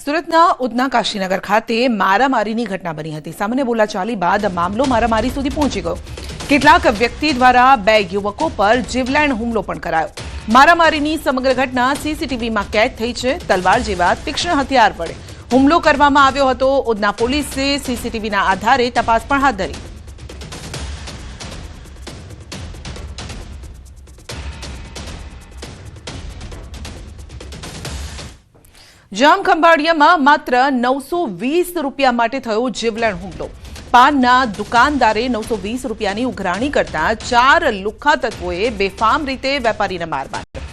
સુરતના ઉધના કાશીનગર ખાતે મારામારીની ઘટના બની હતી। સામાન્ય બોલાચાલી બાદ મામલો મારામારી સુધી પહોંચી ગયો। કેટલાક વ્યક્તિ દ્વારા બે યુવકો પર જીવલેણ હુમલો પણ કરાયો। મારામારીની સમગ્ર ઘટના સીસીટીવીમાં કેદ થઈ છે। તલવાર જેવા તીક્ષ્ણ હથિયાર વડે હુમલો કરવામાં આવ્યો હતો। ઉધના પોલીસે સીસીટીવીના આધારે તપાસ પણ હાથ ધરી। જામખંભાળિયામાં માત્ર 920 રૂપિયા માટે થયો જીવલેણ હુમલો। પાનના દુકાનદારે 920 રૂપિયાની ઉઘરાણી કરતા 4 લુખ્ખા તત્વોએ બેફામ રીતે વેપારીને માર માર્યો।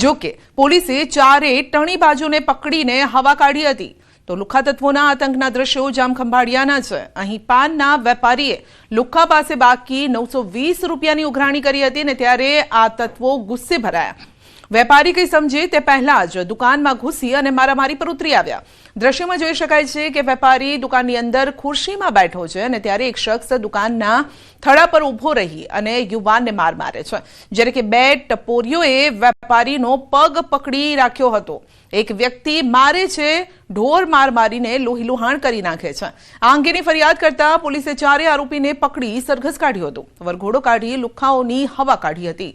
જો કે પોલીસે ચારે ટણી બાજુને પકડીને હવા કાઢી હતી। તો લુખ્ખા તત્વોના આતંકના દ્રશ્યો જામખંભાળિયાના છે। અહીં પાનના વેપારીએ લુખ્ખા પાસે બાકી 920 રૂપિયાની ઉઘરાણી કરી હતી ને ત્યારે આ તત્વો ગુસ્સે ભરાયા। વેપારી કંઈ સમજે તે પહેલા જ દુકાનમાં ઘૂસી અને મારામારી પર ઉતરી આવ્યા। દ્રશ્યમાં જોઈ શકાય છે કે વેપારી દુકાનની અંદર ખુરશીમાં બેઠો છે અને ત્યારે એક શખ્સ દુકાનના થડા પર ઊભો રહી અને યુવાનને માર મારે છે, જ્યારે કે બે ટપોરીઓએ વેપારીનો પગ પકડી રાખ્યો હતો। એક વ્યક્તિ મારે છે, ઢોર માર મારીને લોહીલુહાણ કરી નાખે છે। આ અંગેની ફરિયાદ કરતા પોલીસે ચારે આરોપીને પકડી સરઘસ કાઢ્યો હતો। વરઘોડો કાઢી લુખ્ખાઓની હવા કાઢી હતી।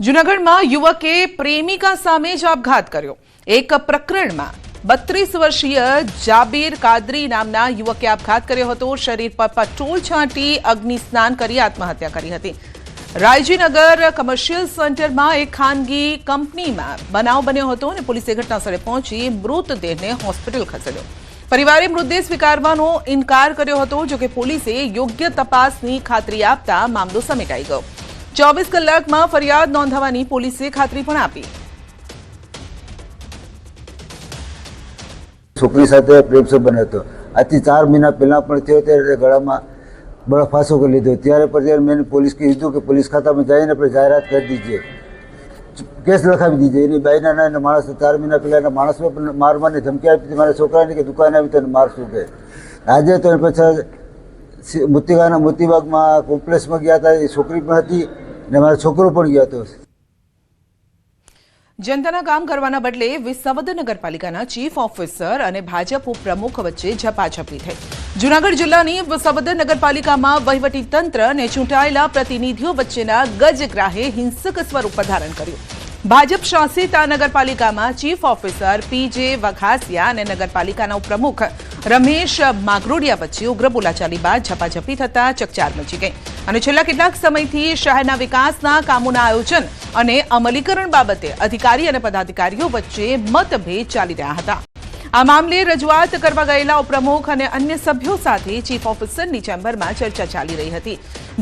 જૂનાગઢમાં યુવકે પ્રેમિકા સામે જ આપઘાત કર્યો। એક પ્રકરણમાં 32 વર્ષીય જાબીર કાદરી નામના યુવકે આપઘાત કર્યો હતો। શરીર પર પેટ્રોલ છાંટી અગ્નિ સ્નાન કરી આત્મહત્યા કરી હતી। રાયજીનગર કમર્શિયલ સેન્ટરમાં એક ખાનગી કંપનીમાં બનાવ બન્યો હતો અને પોલીસે ઘટનાસ્થળે પહોંચી મૃતદેહને હોસ્પિટલ ખસેડ્યો। પરિવારે મૃતદેહ સ્વીકારવાનો ઇનકાર કર્યો હતો, જોકે પોલીસે યોગ્ય તપાસની ખાતરી આપતા મામલો સમેટાઈ ગયો। 24 કલાકમાં ફરિયાદ નોંધાવવાની પોલીસે ખાતરી પણ આપી। છોકરી સાથે પ્રેમ સંબંધ હતો। આજથી 4 મહિના પહેલા પણ થયો ત્યારે ગળામાં બળફાંસો કરી લીધો। ત્યારે પછી મેં પોલીસ કીધું કે પોલીસ ખાતામાં જઈને આપણે જાહેરાત કરી દીજીએ, કેસ લખાવી દીજીએ। એની બાઈના માણસ 4 મહિના પહેલા એના માણસને પણ મારવાની ધમકી આપી હતી મારા છોકરાને કે દુકાને આવી તને મારશું કે। આજે તો પછી મોતીબાગમાં કોમ્પ્લેક્સમાં ગયા હતા। એ છોકરી પણ હતી ને મારો છોકરો પણ ગયો હતો। જનતાના કામ કરવાના બદલે વિસાવદર નગરપાલિકાના ચીફ ઓફિસર અને ભાજપ ઉપપ્રમુખ વચ્ચે ઝપાઝપી થઈ। જૂનાગઢ જિલ્લાની વિસાવદર નગરપાલિકામાં વહીવટી તંત્ર અને ચૂંટાયેલા પ્રતિનિધિઓ વચ્ચેના ગજગ્રાહે હિંસક સ્વરૂપ ધારણ કર્યું। ભાજપ શાસિત આ નગરપાલિકામાં ચીફ ઓફિસર પીજે વઘાસિયા અને નગરપાલિકાના ઉપપ્રમુખ રમેશ માગરોડિયા વચ્ચે ઉગ્ર બોલાચાલી બાદ ઝપાઝપી થતા ચકચાર મચી ગઈ અને છેલ્લા કેટલાક સમયથી શહેરના વિકાસના કામોના આયોજન અને અમલીકરણ બાબતે અધિકારી અને પદાધિકારીઓ વચ્ચે મતભેદ ચાલી રહ્યા હતા। આ મામલે રજૂઆત કરવા ગયેલા ઉપપ્રમુખ અને અન્ય સભ્યો સાથે ચીફ ઓફિસરની ચેમ્બરમાં ચર્ચા ચાલી રહી હતી,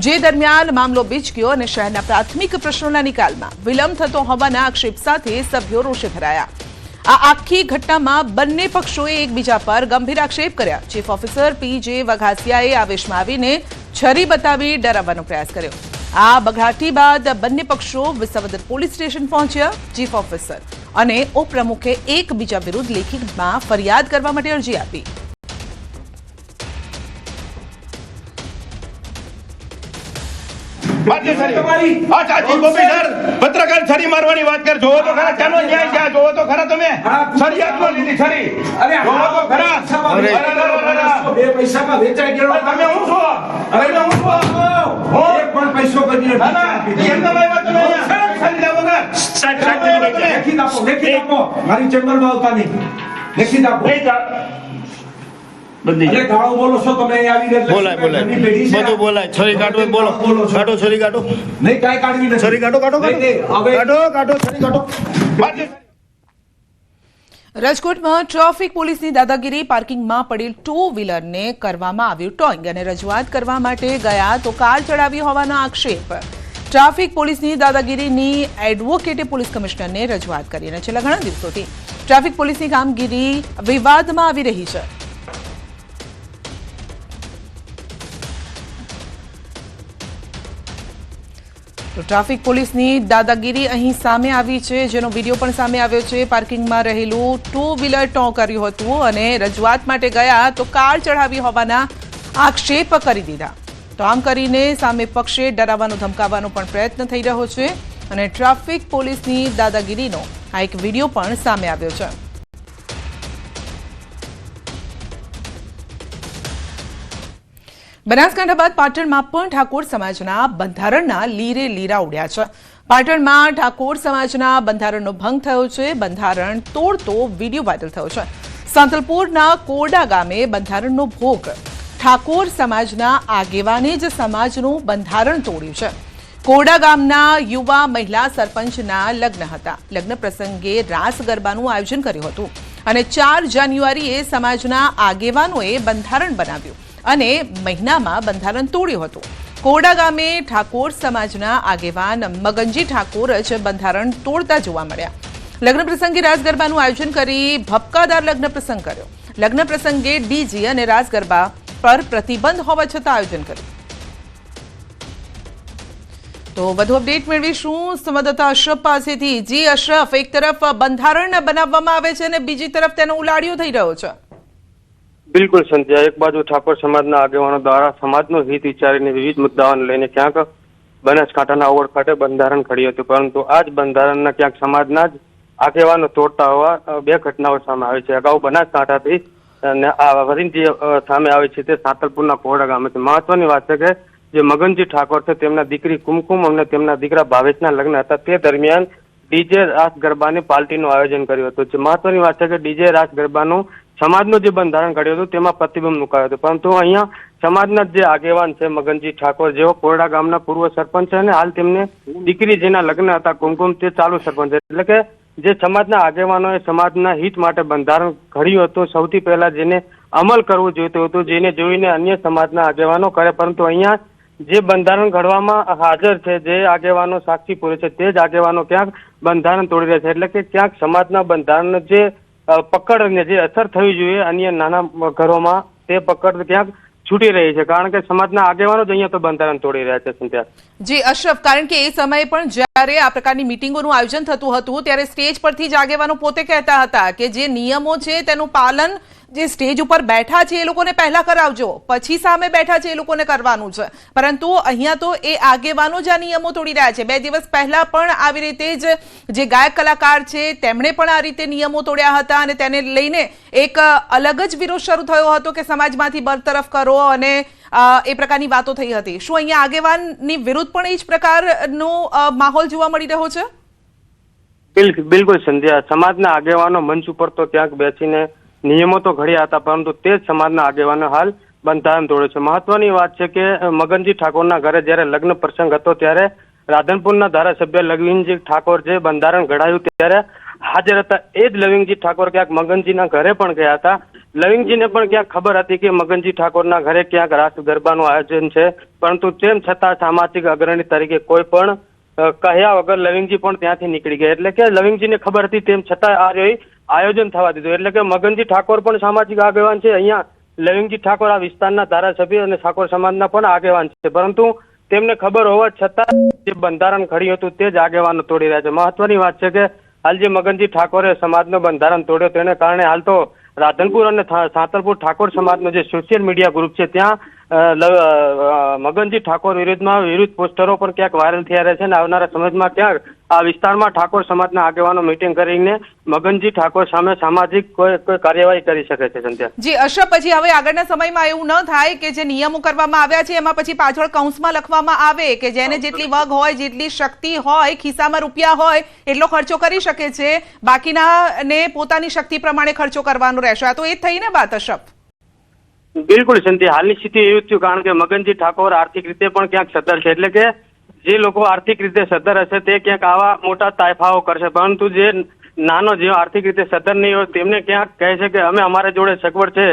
જે દરમિયાન મામલો બીચક્યો અને શહેરના પ્રાથમિક પ્રશ્નોના નિકાલમાં વિલંબ થતો હોવાના આક્ષેપ સાથે સભ્યો રોષે ભરાયા। આ આખી ઘટનામાં બંને પક્ષોએ એકબીજા પર ગંભીર આક્ષેપ કર્યા। ચીફ ઓફિસર પીજે વઘાસિયાએ આવેશમાં આવીને છરી બતાવી ડરાવવાનો પ્રયાસ કર્યો। આ બઘાટી બાદ બંને પક્ષો વિસાવદર પોલીસ સ્ટેશન પહોંચ્યા। ચીફ ઓફિસર અને ઉપપ્રમુખે એકબીજા વિરુદ્ધ લેખિતમાં ફરિયાદ કરવા માટે અરજી આપી। પત્રકાર છરી મારવાની વાત કર, જોવો તો ખરા ચાલો ન્યાય ક્યાં જોવો તો ખરા તમે છરી હાથમાં લીધી છરી, જોવો તો ખરા બે પૈસામાં વેચાઈ ગયો તમે હું છો? હવે હું છો એક પણ પૈસો કરી નથી એમના ભાઈ વાત તમે છરી લાવો ને સાહેબ લેખિત આપો મારી ચેમ્બરમાં આવતા નહીં, લેખિત આપો। ગાળો બોલો છો તમે આવી બોલાય બધું બોલાય। છરી કાઢો બોલો, કાઢો છરી કાઢો, નહીં કાઈ કાઢવી નથી, છરી કાઢો છરી કાઢો। રાજકોટમાં ટ્રાફિક પોલીસની દાદાગીરી। પાર્કિંગમાં પડેલ 2 વ્હીલરને કરવામાં આવ્યું ટોઈંગ અને રજૂઆત કરવા માટે ગયા તો કાર ચડાવી હોવાનો આક્ષેપ। ટ્રાફિક પોલીસની દાદાગીરીની એડવોકેટે પોલીસ કમિશનરને રજૂઆત કરી અને છેલ્લા ઘણા દિવસોથી ટ્રાફિક પોલીસની કામગીરી વિવાદમાં આવી રહી છે। તો ટ્રાફિક પોલીસની દાદાગીરી અહીં સામે આવી છે, જેનો વિડીયો પણ સામે આવ્યો છે। પાર્કિંગમાં રહેલું 2 વ્હીલર ટો કર્યું હતું અને રજૂઆત માટે ગયા તો કાર ચઢાવી હોવાના આક્ષેપ કરી દીધા। તો આમ કરીને સામે પક્ષે ડરાવવાનો ધમકાવવાનો પણ પ્રયત્ન થઈ રહ્યો છે અને ટ્રાફિક પોલીસની દાદાગીરીનો આ એક વિડીયો પણ સામે આવ્યો છે. બનાસકાંઠા બાદ પાટણમાં પણ ઠાકોર સમાજના બંધારણના લીરે લીરા ઉડ્યા છે. પાટણમાં ઠાકોર સમાજના બંધારણનો ભંગ થયો છે. બંધારણ તોડતો વિડીયો વાયરલ થયો છે. સાંતલપુરના કોરડા ગામે બંધારણનો ભોગ ઠાકોર સમાજના આગેવાને જ સમાજનું બંધારણ તોડ્યું છે. કોરડા ગામના યુવા મહિલા સરપંચના લગ્ન હતા. લગ્ન પ્રસંગે રાસ ગરબાનું આયોજન કર્યું હતું અને 4 જાન્યુઆરીએ સમાજના આગેવાનોએ બંધારણ બનાવ્યું અને મહિનામાં બંધારણ તોડ્યું હતું. કોરડા ગામે ઠાકોર સમાજના આગેવાન મગનજી ઠાકોર જ બંધારણ તોડતા જોવા મળ્યા. લગ્ન પ્રસંગે રાસ ગરબાનું આયોજન કરી ભપકાદાર લગ્ન પ્રસંગ કર્યો. લગ્ન પ્રસંગે ડીજે અને રાસ ગરબા પર પ્રતિબંધ હોવા છતાં આયોજન કર્યું. તો વધુ અપડેટ મેળવીશું સંવાદદાતા અશરફ પાસેથી. જી અશરફ, એક તરફ બંધારણ બનાવવામાં આવે છે અને બીજી તરફ તેનો ઉલાડિયો થઈ રહ્યો છે. બિલકુલ સંધ્યા, એક બાજુ ઠાકોર સમાજના આગેવાનો દ્વારા સમાજનું હિત વિચારીને વિવિધ મુદ્દાઓને લઈને ક્યાંક બનાસકાંઠાના ઓવર ખાતે બંધારણ ઘડ્યું હતું, પરંતુ આ જ બંધારણના ક્યાંક સમાજના જ આગેવાનો તોડતા હોવા 2 ઘટનાઓ સામે આવી છે. અગાઉ બનાસકાંઠાથી અને આ વરિંદી સામે આવી છે તે સાંતલપુરના કોરડા ગામેથી. મહત્વની વાત છે કે જે મગનજી ઠાકોર છે તેમના દીકરી કુમકુમ અને તેમના દીકરા ભાવેશના લગ્ન હતા. તે દરમિયાન ડીજે રાસ ગરબાની પાર્ટીનું આયોજન કર્યું હતું. જે મહત્વની વાત છે કે ડીજે રાસ ગરબાનું સમાજનું જે બંધારણ ઘડ્યું હતું તેમાં પ્રતિબંધ મુકાયો હતો, પરંતુ અહીંયા સમાજના જે આગેવાન છે મગનજી ઠાકોર, જેઓ કોરડા ગામના પૂર્વ સરપંચ છે અને હાલ તેમને દીકરી જેના લગ્ન હતા કુમકુમ, તે ચાલુ સરપંચ, એટલે કે જે સમાજના આગેવાનોએ સમાજના હિત માટે બંધારણ ઘડ્યું હતું, સૌથી પહેલા જેને અમલ કરવું જોઈતું હતું, જેને જોઈને અન્ય સમાજના આગેવાનો કરે, પરંતુ અહીંયા જે બંધારણ ઘડવામાં હાજર છે, જે આગેવાનો સાક્ષી પૂરે છે, તે જ આગેવાનો ક્યાંક બંધારણ તોડી રહ્યા છે. એટલે કે ક્યાંક સમાજના બંધારણ જે પકડને જે અસર થવી જોઈએ અન્ય નાના ઘરોમાં, તે પકડ ક્યાંક છૂટી રહી છે, કારણ કે સમાજના આગેવાનો જ અહીંયા તો બંધારણ તોડી રહ્યા છે. સંધ્યા જી અશરફ, કારણ કે એ સમયે પણ જ્યારે આ પ્રકારની મિટિંગોનું આયોજન થતું હતું ત્યારે સ્ટેજ પરથી જ આગેવાનો પોતે કહેતા હતા કે જે નિયમો છે તેનું પાલન જે સ્ટેજ ઉપર બેઠા છે એ લોકોને પહેલા કરાવજો, પછી સામે બેઠા છે એ લોકોને કરવાનું છે. પરંતુ અહીંયા તો એ આગેવાનો જ આ નિયમો તોડી રહ્યા છે. 2 દિવસ પહેલા પણ આવી રીતે જ જે ગાયક કલાકાર છે તેમણે પણ આ રીતે નિયમો તોડ્યા હતા અને તેને લઈને એક અલગ જ વિરોધ શરૂ થયો હતો કે સમાજમાંથી બરતરફ કરો અને એ પ્રકારની વાતો થઈ હતી. શું અહીંયા આગેવાનની વિરુદ્ધ પણ એ જ પ્રકારનો માહોલ જોવા મળી રહ્યો છે? બિલકુલ સંધ્યા, સમાજના આગેવાનો મંચ ઉપર તો ક્યાંક બેસીને નિયમો તો ઘડ્યા હતા, પરંતુ તે જ સમાજના આગેવાનો હાલ બંધારણ તોડે છે. મહત્વની વાત છે કે મગનજી ઠાકોરના ઘરે જ્યારે લગ્ન પ્રસંગ હતો ત્યારે રાધનપુરના ધારાસભ્ય લવિંગજી ઠાકોર જે બંધારણ ઘડાયું ત્યારે હાજર હતા. એ જ લવિંગજી ઠાકોર ક્યાંક મગનજીના ઘરે પણ ગયા હતા. લવિંગજીને પણ ક્યાંક ખબર હતી કે મગનજી ઠાકોરના ઘરે ક્યાંક રાસ ગરબાનું આયોજન છે, પરંતુ તેમ છતાં સામાજિક અગ્રણી તરીકે કોઈ પણ કહ્યા વગર લવિંગજી પણ ત્યાંથી નીકળી ગયા. એટલે કે લવિંગજીને ખબર હતી તેમ છતાં આ આયોજન થવા દીધું. એટલે કે મગનજી ઠાકોર પણ સામાજિક આગેવાન છે, અહીંયા લવિંગજી ઠાકોર આ વિસ્તારના ધારાસભ્ય અને ઠાકોર સમાજના પણ આગેવાન છે, પરંતુ તેમને ખબર હોવા છતાં જે બંધારણ ઘડ્યું હતું તે જ આગેવાનો તોડી રહ્યા છે. મહત્વની વાત છે કે હાલ જે મગનજી ઠાકોરે સમાજનું બંધારણ તોડ્યો તેને કારણે હાલ તો રાધનપુર અને સાંતલપુર ઠાકોર સમાજનો જે સોશિયલ મીડિયા ગ્રુપ છે ત્યાં મગનજી ઠાકોર વિરુદ્ધ પોસ્ટરો પણ ક્યાંક વાયરલ થયા રહે છે અને આવનારા સમયમાં ક્યાંક આ વિસ્તારમાં ઠાકોર સમાજના આગેવાનો મીટિંગ કરીને મગનજી ઠાકોર સામે સામાજિક કોઈ કાર્યવાહી કરી શકે છે. સંધ્યા જી અશરફ, પછી હવે આગળના સમયમાં એવું ન થાય કે જે નિયમો કરવામાં આવ્યા છે એમાં પછી પાછળ કૌંસમાં લખવામાં આવે કે જેને જેટલી વગ હોય, જેટલી શક્તિ હોય, ખિસ્સામાં રૂપિયા હોય એટલો ખર્ચો કરી શકે છે, બાકીનાને પોતાની શક્તિ પ્રમાણે ખર્ચો કરવાનો રહેશે. આ તો એ જ થઈ ને વાત અશરફ? બિલકુલ સંધ્યા, હાલની સ્થિતિ એવી થયું, કારણ કે મગનજી ઠાકોર આર્થિક રીતે પણ ક્યાંક સદ્ધર છે. એટલે કે જે લોકો આર્થિક રીતે સદ્ધર હશે તે ક્યાંક આવા મોટા તાયફાઓ કરશે, પરંતુ જે નાનો જે આર્થિક રીતે સદ્ધર નહીં હોય તેમને ક્યાંક કહે છે કે અમે અમારા જોડે સગવડ છે